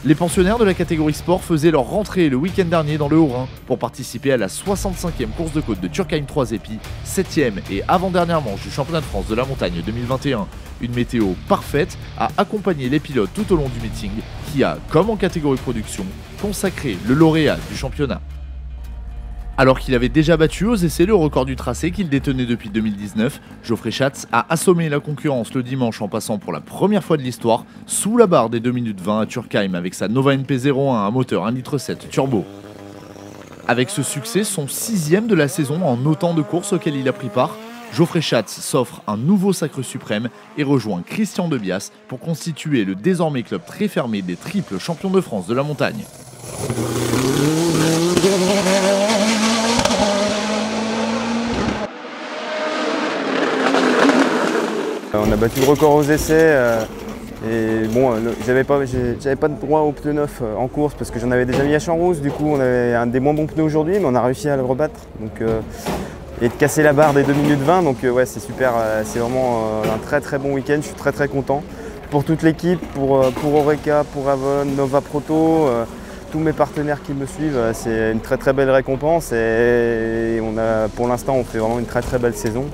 Les pensionnaires de la catégorie sport faisaient leur rentrée le week-end dernier dans le Haut-Rhin pour participer à la 65e course de côte de Turckheim 3 Épis, 7e et avant-dernière manche du championnat de France de la montagne 2021. Une météo parfaite a accompagné les pilotes tout au long du meeting qui a, comme en catégorie production, consacré le lauréat du championnat. Alors qu'il avait déjà battu aux essais le record du tracé qu'il détenait depuis 2019, Geoffrey Schatz a assommé la concurrence le dimanche en passant pour la première fois de l'histoire sous la barre des 2 minutes 20 à Turckheim avec sa Nova NP01 à moteur 1,7 litre turbo. Avec ce succès, son 6e de la saison en autant de courses auxquelles il a pris part, Geoffrey Schatz s'offre un nouveau sacre suprême et rejoint Christian Debias pour constituer le désormais club très fermé des triples champions de France de la montagne. On a battu le record aux essais et bon, j'avais pas de droit aux pneus neufs en course parce que j'en avais déjà mis à Champs-Rousse. Du coup, on avait un des moins bons pneus aujourd'hui, mais on a réussi à le rebattre et de casser la barre des 2 minutes 20. Donc ouais, c'est super, c'est vraiment un très bon week-end. Je suis très content pour toute l'équipe, pour Oreca, pour Avon, Nova Proto. Tous mes partenaires qui me suivent, c'est une très belle récompense et pour l'instant on fait vraiment une très belle saison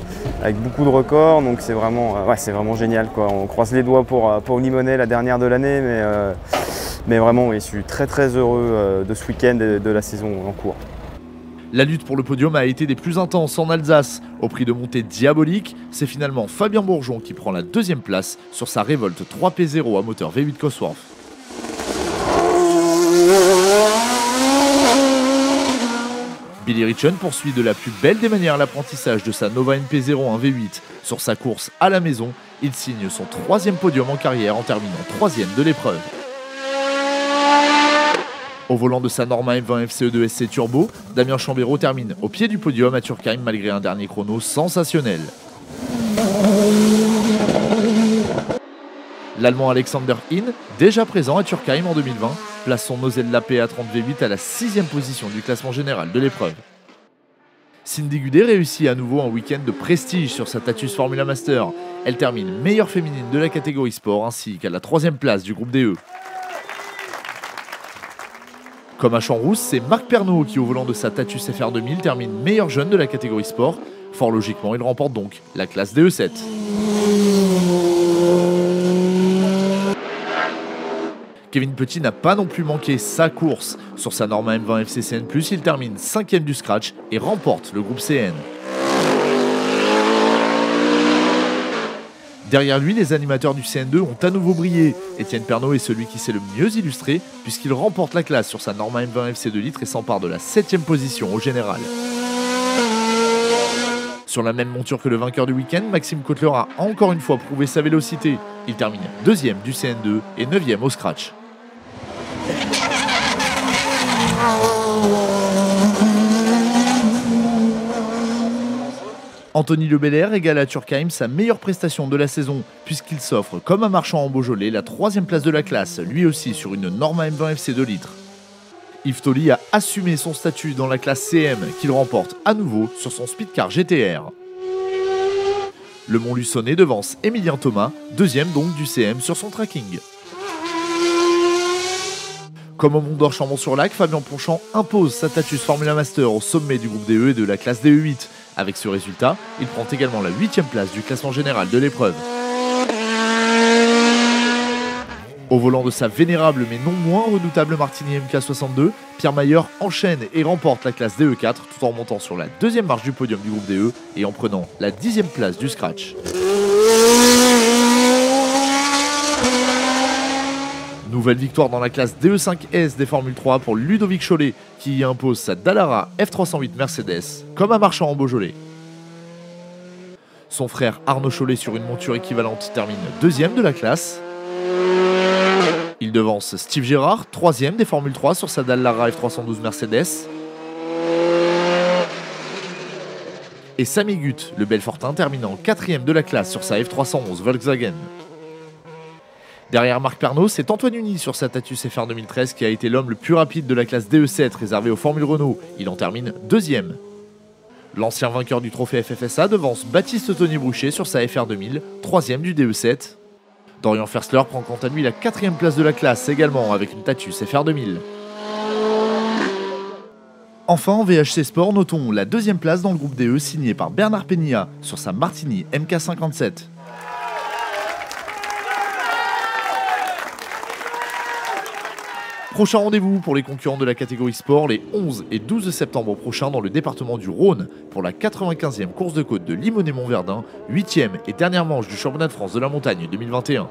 avec beaucoup de records, donc c'est vraiment génial quoi. On croise les doigts pour Limonest, la dernière de l'année, mais vraiment oui, je suis très heureux de ce week-end et de la saison en cours. La lutte pour le podium a été des plus intenses en Alsace. Au prix de montée diabolique, c'est finalement Fabien Bourgeon qui prend la 2e place sur sa Revolt 3P0 à moteur V8 Cosworth. Billy Ritchen poursuit de la plus belle des manières l'apprentissage de sa Nova NP01 V8. Sur sa course à la maison, il signe son 3e podium en carrière en terminant 3e de l'épreuve. Au volant de sa Norma M20 FCE2 SC Turbo, Damien Chambéraud termine au pied du podium à Turckheim malgré un dernier chrono sensationnel. L'Allemand Alexander Hinn, déjà présent à Turckheim en 2020, place son Nosella PA30 V8 à la 6e position du classement général de l'épreuve. Cindy Gudet réussit à nouveau un week-end de prestige sur sa Tatuus Formula Master. Elle termine meilleure féminine de la catégorie sport ainsi qu'à la 3e place du groupe DE. Comme à Champs-Rousse, c'est Marc Pernaut qui, au volant de sa Tatuus FR2000, termine meilleur jeune de la catégorie sport. Fort logiquement, il remporte donc la classe DE7. Kevin Petit n'a pas non plus manqué sa course. Sur sa Norma M20 FCCN+, il termine 5e du scratch et remporte le groupe CN. Derrière lui, les animateurs du CN2 ont à nouveau brillé. Étienne Pernaut est celui qui s'est le mieux illustré puisqu'il remporte la classe sur sa Norma M20 FC2 litres et s'empare de la 7e position au général. Sur la même monture que le vainqueur du week-end, Maxime Kotler a encore une fois prouvé sa vélocité. Il termine 2e du CN2 et 9e au scratch. Anthony Lebelair égale à Turckheim sa meilleure prestation de la saison, puisqu'il s'offre, comme un marchand en Beaujolais, la 3e place de la classe, lui aussi sur une Norma M20 FC2 litres. Yves Tolly a assumé son statut dans la classe CM, qu'il remporte à nouveau sur son Speedcar GTR. Le Montluçonnais devance Emilien Thomas, 2e donc du CM sur son tracking. Comme au Mont d'Or Chambon-sur-Lac, Fabien Ponchant impose sa Tatuus Formula Master au sommet du groupe DE et de la classe DE8. Avec ce résultat, il prend également la 8e place du classement général de l'épreuve. Au volant de sa vénérable mais non moins redoutable Martini MK62, Pierre Mayer enchaîne et remporte la classe DE4 tout en montant sur la 2e marche du podium du groupe DE et en prenant la 10e place du scratch. Nouvelle victoire dans la classe DE5S des Formule 3 pour Ludovic Cholet qui y impose sa Dallara F308 Mercedes comme un marchand en Beaujolais. Son frère Arnaud Cholet sur une monture équivalente termine 2e de la classe. Il devance Steve Gérard, 3e des Formule 3 sur sa Dallara F312 Mercedes. Et Samy Gut, le Belfortin, terminant 4e de la classe sur sa F311 Volkswagen. Derrière Marc Pernaut, c'est Antoine Uni sur sa Tatuus FR 2013 qui a été l'homme le plus rapide de la classe DE7 réservée aux Formule Renault. Il en termine 2e. L'ancien vainqueur du trophée FFSA devance Baptiste Tony Brouchet sur sa FR 2000, 3e du DE7. Dorian Fersler prend quant à lui la 4e place de la classe également avec une Tatuus FR 2000. Enfin, en VHC Sport, notons la 2e place dans le groupe DE signée par Bernard Penilla sur sa Martini MK57. Prochain rendez-vous pour les concurrents de la catégorie sport les 11 et 12 septembre prochains dans le département du Rhône pour la 95e course de côte de Limonest-Montverdun, 8e et dernière manche du championnat de France de la montagne 2021.